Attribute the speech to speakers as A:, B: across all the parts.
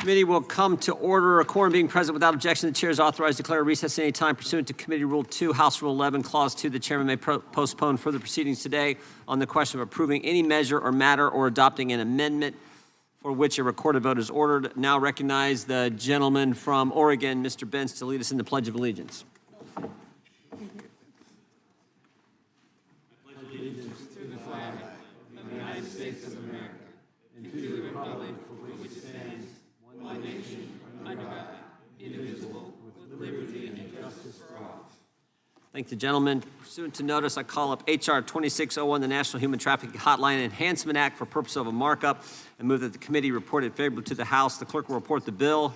A: Committee will come to order. A quorum being present without objection, the chair is authorized to declare a recess at any time pursuant to Committee Rule 2, House Rule 11, Clause 2. The chairman may postpone further proceedings today on the question of approving any measure or matter or adopting an amendment for which a recorded vote is ordered. Now recognize the gentleman from Oregon, Mr. Benz, to lead us in the Pledge of Allegiance. Thank the gentleman. Pursuant to notice, I call up H.R. 2601, the National Human Trafficking Hotline Enhancement Act for purpose of a markup, and move that the committee report it favorably to the House. The clerk will report the bill.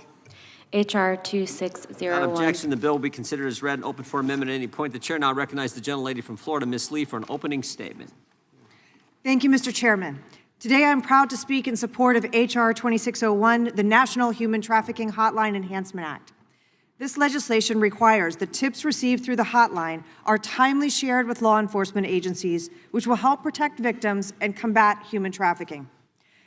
B: H.R. 2601.
A: Without objection, the bill will be considered as read and open for amendment at any point. The chair now recognizes the gentlelady from Florida, Ms. Lee, for an opening statement.
C: Thank you, Mr. Chairman. Today, I'm proud to speak in support of H.R. 2601, the National Human Trafficking Hotline Enhancement Act. This legislation requires that tips received through the hotline are timely shared with law enforcement agencies, which will help protect victims and combat human trafficking.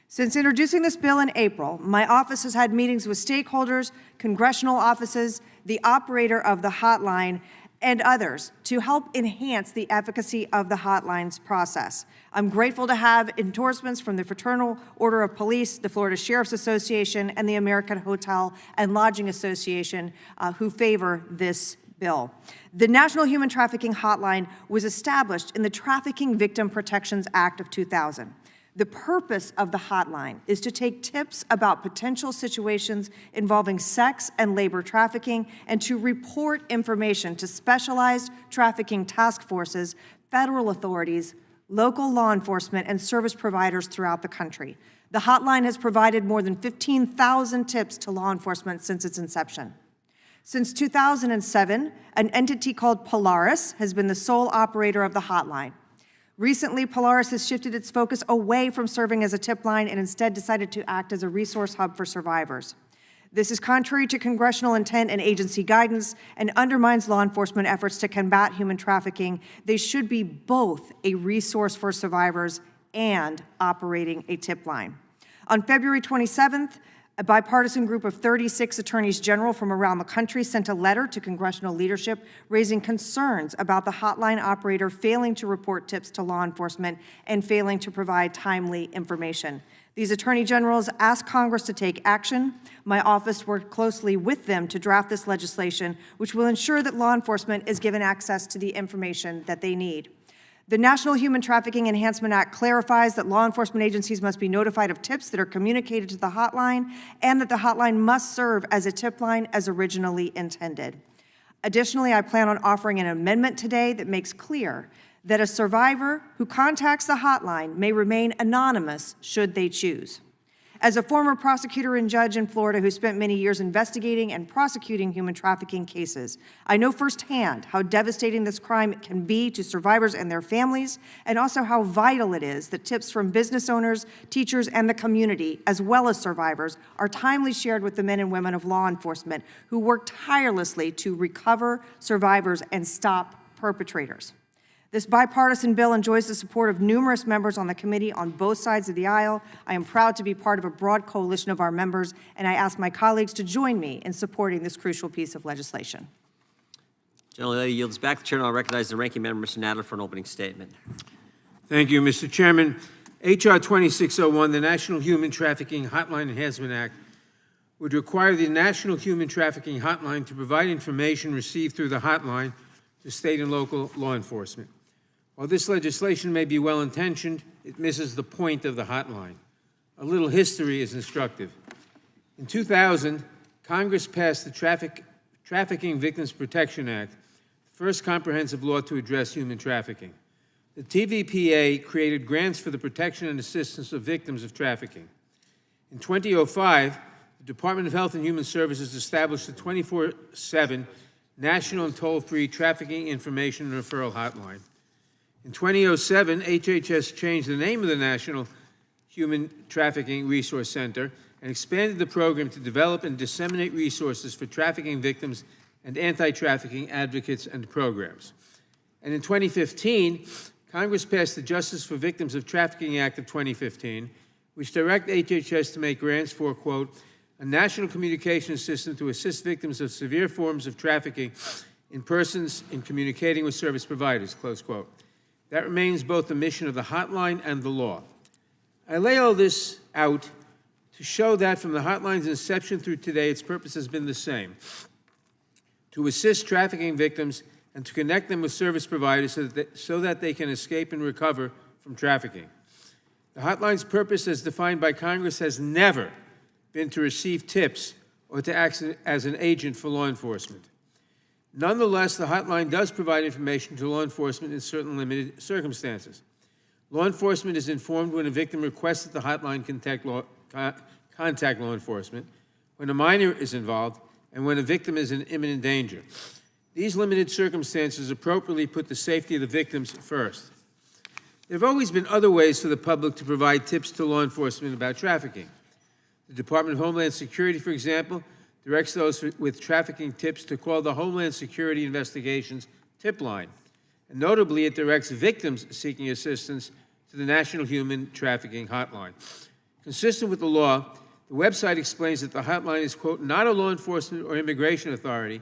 C: Since introducing this bill in April, my office has had meetings with stakeholders, congressional offices, the operator of the hotline, and others to help enhance the efficacy of the hotline's process. I'm grateful to have endorsements from the Fraternal Order of Police, the Florida Sheriff's Association, and the American Hotel and Lodging Association who favor this bill. The National Human Trafficking Hotline was established in the Trafficking Victim Protections Act of 2000. The purpose of the hotline is to take tips about potential situations involving sex and labor trafficking and to report information to specialized trafficking task forces, federal authorities, local law enforcement, and service providers throughout the country. The hotline has provided more than 15,000 tips to law enforcement since its inception. Since 2007, an entity called Polaris has been the sole operator of the hotline. Recently, Polaris has shifted its focus away from serving as a tip line and instead decided to act as a resource hub for survivors. This is contrary to congressional intent and agency guidance and undermines law enforcement efforts to combat human trafficking. They should be both a resource for survivors and operating a tip line. On February 27th, a bipartisan group of 36 attorneys general from around the country sent a letter to congressional leadership raising concerns about the hotline operator failing to report tips to law enforcement and failing to provide timely information. These attorney generals asked Congress to take action. My office worked closely with them to draft this legislation, which will ensure that law enforcement is given access to the information that they need. The National Human Trafficking Enhancement Act clarifies that law enforcement agencies must be notified of tips that are communicated to the hotline and that the hotline must serve as a tip line as originally intended. Additionally, I plan on offering an amendment today that makes clear that a survivor who contacts the hotline may remain anonymous should they choose. As a former prosecutor and judge in Florida who spent many years investigating and prosecuting human trafficking cases, I know firsthand how devastating this crime can be to survivors and their families, and also how vital it is that tips from business owners, teachers, and the community, as well as survivors, are timely shared with the men and women of law enforcement who work tirelessly to recover survivors and stop perpetrators. This bipartisan bill enjoys the support of numerous members on the committee on both sides of the aisle. I am proud to be part of a broad coalition of our members, and I ask my colleagues to join me in supporting this crucial piece of legislation.
A: Gentlelady yields back. The chair now recognizes the ranking member, Mr. Nadler, for an opening statement.
D: Thank you, Mr. Chairman. H.R. 2601, the National Human Trafficking Hotline Enhancement Act, would require the National Human Trafficking Hotline to provide information received through the hotline to state and local law enforcement. While this legislation may be well-intentioned, it misses the point of the hotline. A little history is instructive. In 2000, Congress passed the Trafficking Victims Protection Act, the first comprehensive law to address human trafficking. The TVPA created grants for the protection and assistance of victims of trafficking. In 2005, the Department of Health and Human Services established a 24/7 national and toll-free trafficking information and referral hotline. In 2007, HHS changed the name of the National Human Trafficking Resource Center and expanded the program to develop and disseminate resources for trafficking victims and anti-trafficking advocates and programs. And in 2015, Congress passed the Justice for Victims of Trafficking Act of 2015, which directs HHS to make grants for, quote, a national communication system to assist victims of severe forms of trafficking in persons in communicating with service providers, close quote. That remains both the mission of the hotline and the law. I lay all this out to show that from the hotline's inception through today, its purpose has been the same: to assist trafficking victims and to connect them with service providers so that they can escape and recover from trafficking. The hotline's purpose, as defined by Congress, has never been to receive tips or to act as an agent for law enforcement. Nonetheless, the hotline does provide information to law enforcement in certain limited circumstances. Law enforcement is informed when a victim requests that the hotline contact law enforcement, when a minor is involved, and when a victim is in imminent danger. These limited circumstances appropriately put the safety of the victims first. There have always been other ways for the public to provide tips to law enforcement about trafficking. The Department of Homeland Security, for example, directs those with trafficking tips to call the Homeland Security Investigations tip line. And notably, it directs victims seeking assistance to the National Human Trafficking Hotline. Consistent with the law, the website explains that the hotline is, quote, not a law enforcement or immigration authority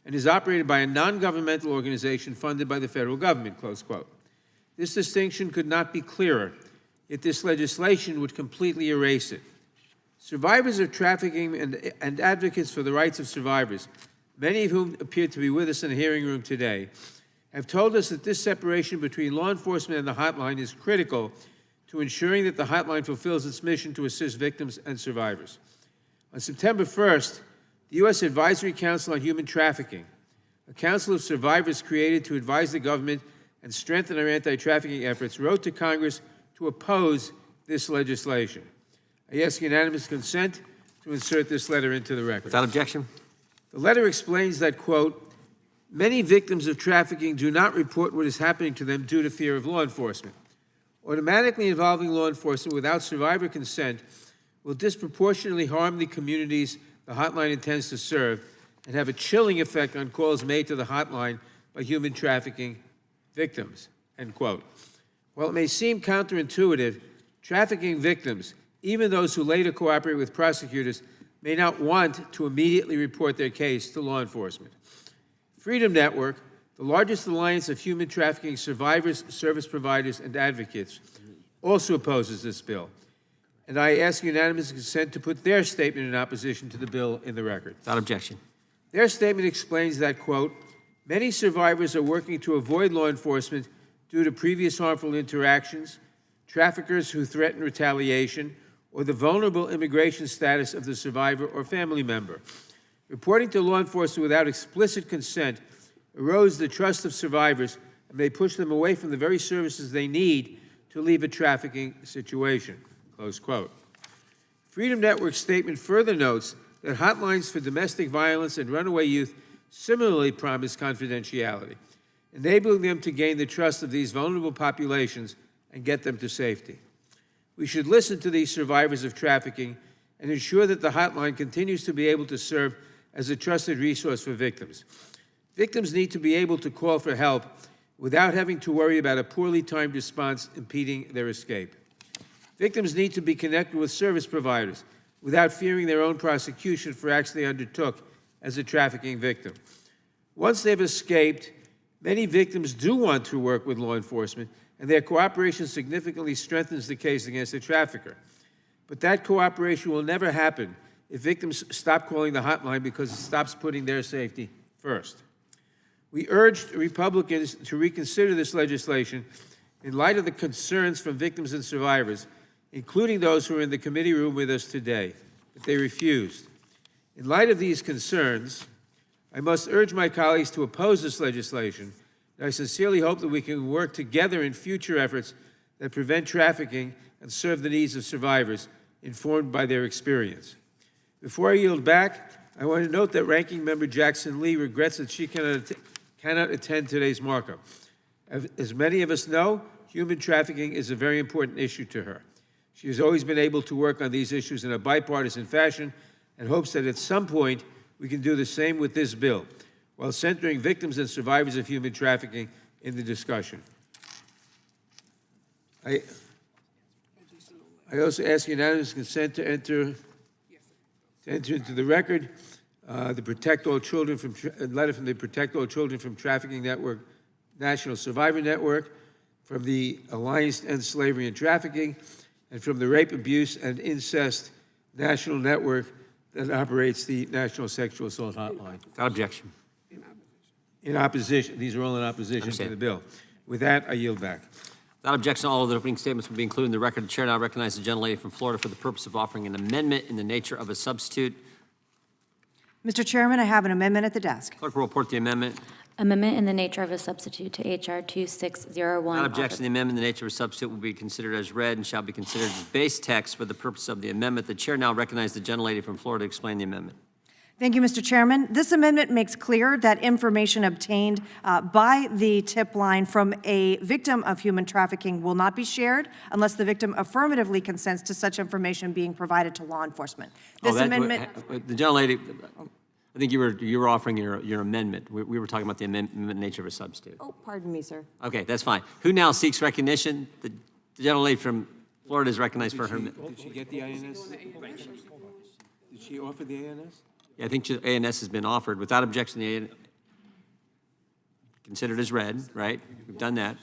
D: and is operated by a non-governmental organization funded by the federal government, close quote. This distinction could not be clearer, yet this legislation would completely erase it. Survivors of trafficking and advocates for the rights of survivors, many of whom appear to be with us in the hearing room today, have told us that this separation between law enforcement and the hotline is critical to ensuring that the hotline fulfills its mission to assist victims and survivors. On September 1st, the U.S. Advisory Council on Human Trafficking, a council of survivors created to advise the government and strengthen our anti-trafficking efforts, wrote to Congress to oppose this legislation. I ask unanimous consent to insert this letter into the record.
A: Without objection.
D: The letter explains that, quote, many victims of trafficking do not report what is happening to them due to fear of law enforcement. Automatically involving law enforcement without survivor consent will disproportionately harm the communities the hotline intends to serve and have a chilling effect on calls made to the hotline by human trafficking victims, end quote. While it may seem counterintuitive, trafficking victims, even those who later cooperate with prosecutors, may not want to immediately report their case to law enforcement. Freedom Network, the largest alliance of human trafficking survivors, service providers, and advocates, also opposes this bill. And I ask unanimous consent to put their statement in opposition to the bill in the record.
A: Without objection.
D: Their statement explains that, quote, many survivors are working to avoid law enforcement due to previous harmful interactions, traffickers who threaten retaliation, or the vulnerable immigration status of the survivor or family member. Reporting to law enforcement without explicit consent erodes the trust of survivors and may push them away from the very services they need to leave a trafficking situation, close quote. Freedom Network's statement further notes that hotlines for domestic violence and runaway youth similarly promise confidentiality, enabling them to gain the trust of these vulnerable populations and get them to safety. We should listen to these survivors of trafficking and ensure that the hotline continues to be able to serve as a trusted resource for victims. Victims need to be able to call for help without having to worry about a poorly timed response impeding their escape. Victims need to be connected with service providers without fearing their own prosecution for acts they undertook as a trafficking victim. Once they've escaped, many victims do want to work with law enforcement, and their cooperation significantly strengthens the case against the trafficker. But that cooperation will never happen if victims stop calling the hotline because it stops putting their safety first. We urged Republicans to reconsider this legislation in light of the concerns from victims and survivors, including those who are in the committee room with us today, but they refused. In light of these concerns, I must urge my colleagues to oppose this legislation, and I sincerely hope that we can work together in future efforts that prevent trafficking and serve the needs of survivors, informed by their experience. Before I yield back, I want to note that Ranking Member Jackson Lee regrets that she cannot attend today's markup. As many of us know, human trafficking is a very important issue to her. She has always been able to work on these issues in a bipartisan fashion and hopes that at some point we can do the same with this bill, while centering victims and survivors of human trafficking in the discussion. I also ask unanimous consent to enter To enter into the record, the Protect All Children from letter from the Protect All Children from Trafficking Network, National Survivor Network, from the Alliance to End Slavery and Trafficking, and from the Rape, Abuse, and Incest National Network that operates the National Sexual Assault Hotline.
A: Without objection.
D: In opposition, these are all in opposition to the bill. With that, I yield back.
A: Without objection, all of the opening statements will be included in the record. The chair now recognizes the gentlelady from Florida for the purpose of offering an amendment in the nature of a substitute.
C: Mr. Chairman, I have an amendment at the desk.
A: Clerk will report the amendment.
B: Amendment in the nature of a substitute to H.R. 2601.
A: Without objection, the amendment in the nature of a substitute will be considered as read and shall be considered as base text for the purpose of the amendment. The chair now recognizes the gentlelady from Florida to explain the amendment.
C: Thank you, Mr. Chairman. This amendment makes clear that information obtained by the tip line from a victim of human trafficking will not be shared unless the victim affirmatively consents to such information being provided to law enforcement. This amendment...
A: The gentlelady, I think you were offering your amendment. We were talking about the amendment nature of a substitute.
C: Oh, pardon me, sir.
A: Okay, that's fine. Who now seeks recognition? The gentlelady from Florida is recognized for her.
D: Did she get the INS? Did she offer the INS?
A: Yeah, I think ANS has been offered. Without objection, the ANS considered as read, right? We've done that.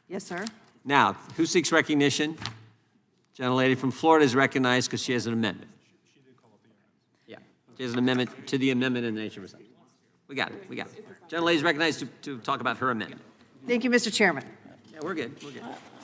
C: Yes, sir.
A: Now, who seeks recognition? Gentlelady from Florida is recognized because she has an amendment. Yeah, she has an amendment to the amendment in the nature of a substitute. We got it. Gentlelady is recognized to talk about her amendment.
C: Thank you, Mr. Chairman.
A: Yeah, we're good.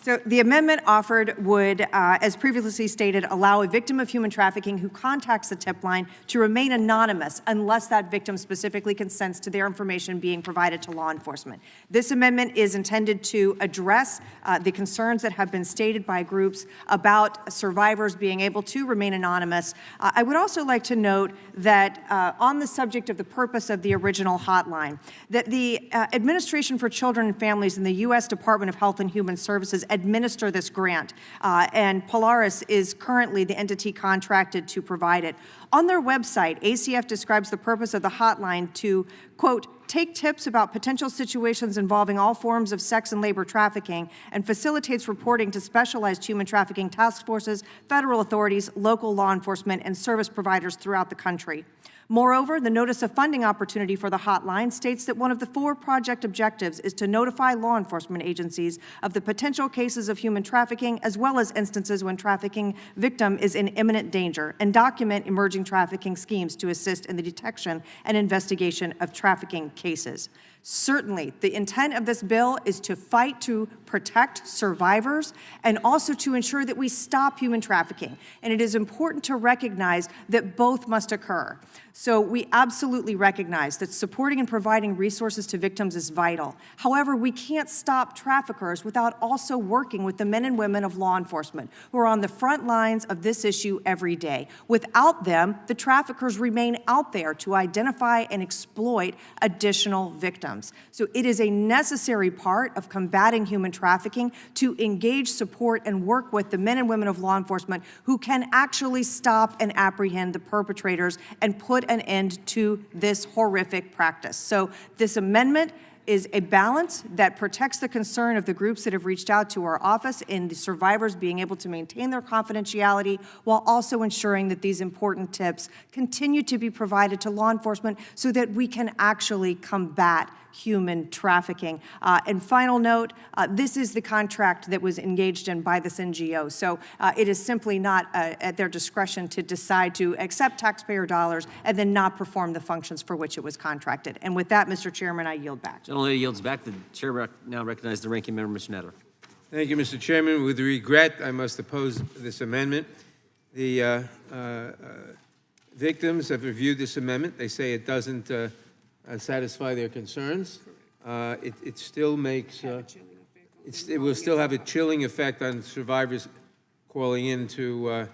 C: So the amendment offered would, as previously stated, allow a victim of human trafficking who contacts the tip line to remain anonymous unless that victim specifically consents to their information being provided to law enforcement. This amendment is intended to address the concerns that have been stated by groups about survivors being able to remain anonymous. I would also like to note that on the subject of the purpose of the original hotline, that the Administration for Children and Families in the U.S. Department of Health and Human Services administer this grant, and Polaris is currently the entity contracted to provide it. On their website, ACF describes the purpose of the hotline to, quote, take tips about potential situations involving all forms of sex and labor trafficking, and facilitates reporting to specialized human trafficking task forces, federal authorities, local law enforcement, and service providers throughout the country. Moreover, the notice of funding opportunity for the hotline states that one of the 4 project objectives is to notify law enforcement agencies of the potential cases of human trafficking, as well as instances when trafficking victim is in imminent danger, and document emerging trafficking schemes to assist in the detection and investigation of trafficking cases. Certainly, the intent of this bill is to fight to protect survivors and also to ensure that we stop human trafficking. And it is important to recognize that both must occur. So we absolutely recognize that supporting and providing resources to victims is vital. However, we can't stop traffickers without also working with the men and women of law enforcement who are on the front lines of this issue every day. Without them, the traffickers remain out there to identify and exploit additional victims. So it is a necessary part of combating human trafficking to engage, support, and work with the men and women of law enforcement who can actually stop and apprehend the perpetrators and put an end to this horrific practice. So this amendment is a balance that protects the concern of the groups that have reached out to our office in the survivors being able to maintain their confidentiality, while also ensuring that these important tips continue to be provided to law enforcement so that we can actually combat human trafficking. And final note, this is the contract that was engaged in by this NGO. So it is simply not at their discretion to decide to accept taxpayer dollars and then not perform the functions for which it was contracted. And with that, Mr. Chairman, I yield back.
A: Gentlelady yields back. The chair now recognizes the ranking member, Mr. Netter.
D: Thank you, Mr. Chairman. With regret, I must oppose this amendment. The victims have reviewed this amendment. They say it doesn't satisfy their concerns. It still makes, it will still have a chilling effect on survivors calling in to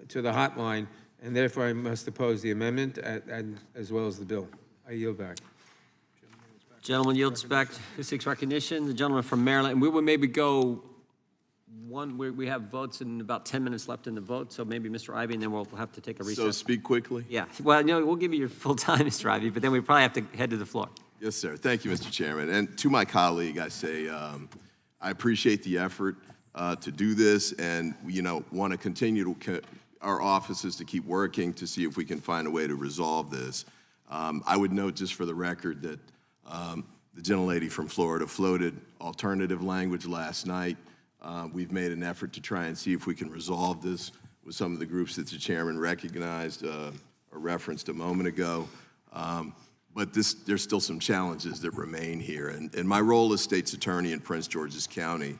D: the hotline, and therefore I must oppose the amendment and as well as the bill. I yield back.
A: Gentleman yields back. Who seeks recognition? The gentleman from Maryland. And we will maybe go one. We have votes and about 10 minutes left in the vote, so maybe Mr. Ivey, and then we'll have to take a recess.
E: So speak quickly?
A: Yeah. Well, no, we'll give you your full time, Mr. Ivey, but then we probably have to head to the floor.
E: Yes, sir. Thank you, Mr. Chairman. And to my colleague, I say I appreciate the effort to do this, and want to continue to our offices to keep working to see if we can find a way to resolve this. I would note just for the record that the gentlelady from Florida floated alternative language last night. We've made an effort to try and see if we can resolve this with some of the groups that the chairman recognized or referenced a moment ago. But there's still some challenges that remain here. And my role as state's attorney in Prince George's County,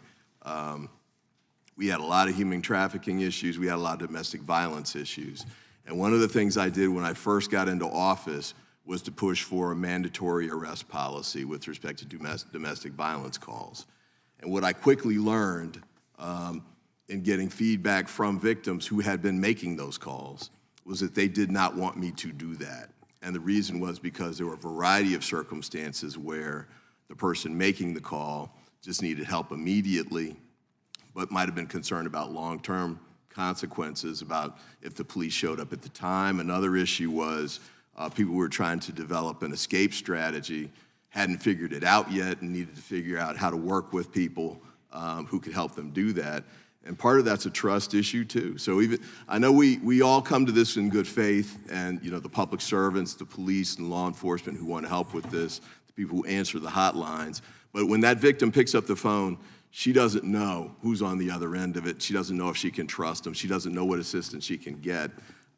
E: we had a lot of human trafficking issues. We had a lot of domestic violence issues. And one of the things I did when I first got into office was to push for a mandatory arrest policy with respect to domestic violence calls. And what I quickly learned in getting feedback from victims who had been making those calls was that they did not want me to do that. And the reason was because there were a variety of circumstances where the person making the call just needed help immediately, but might have been concerned about long-term consequences, about if the police showed up at the time. Another issue was people who were trying to develop an escape strategy, hadn't figured it out yet and needed to figure out how to work with people who could help them do that. And part of that's a trust issue too. So I know we all come to this in good faith, and the public servants, the police and law enforcement who want to help with this, the people who answer the hotlines. But when that victim picks up the phone, she doesn't know who's on the other end of it. She doesn't know if she can trust them. She doesn't know what assistance she can get.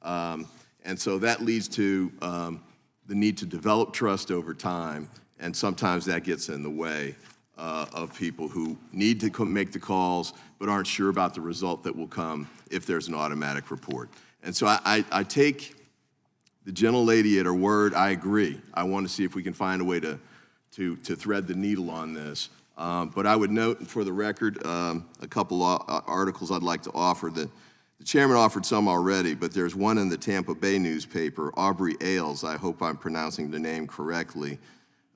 E: And so that leads to the need to develop trust over time, and sometimes that gets in the way of people who need to make the calls but aren't sure about the result that will come if there's an automatic report. And so I take the gentlelady at her word. I agree. I want to see if we can find a way to thread the needle on this. But I would note for the record a couple articles I'd like to offer. The chairman offered some already, but there's one in the Tampa Bay newspaper, Aubrey Ailes. I hope I'm pronouncing the name correctly.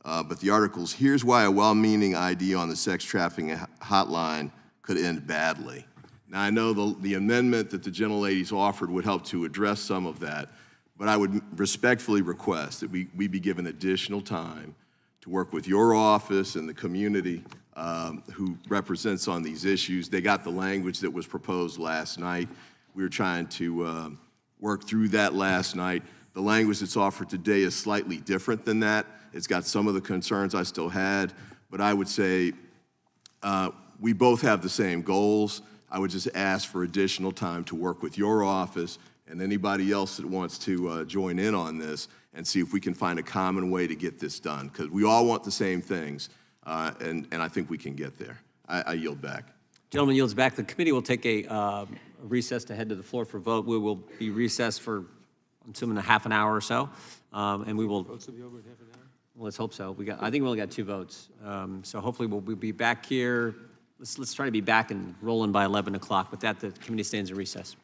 E: But the article's, "Here's Why a Well-Meaning ID on the Sex Trafficking Hotline Could End Badly." Now, I know the amendment that the gentlelady's offered would help to address some of that, but I would respectfully request that we be given additional time to work with your office and the community who represents on these issues. They got the language that was proposed last night. We were trying to work through that last night. The language that's offered today is slightly different than that. It's got some of the concerns I still had, but I would say we both have the same goals. I would just ask for additional time to work with your office and anybody else that wants to join in on this and see if we can find a common way to get this done, because we all want the same things, and I think we can get there. I yield back.
A: Gentleman yields back. The committee will take a recess to head to the floor for vote. We will be recessed for, I'm assuming, a half an hour or so, and we will. Votes will be over in half an hour? Well, let's hope so. I think we only got 2 votes, so hopefully we'll be back here. Let's try to be back and rolling by 11 o'clock. With that, the committee stands in recess.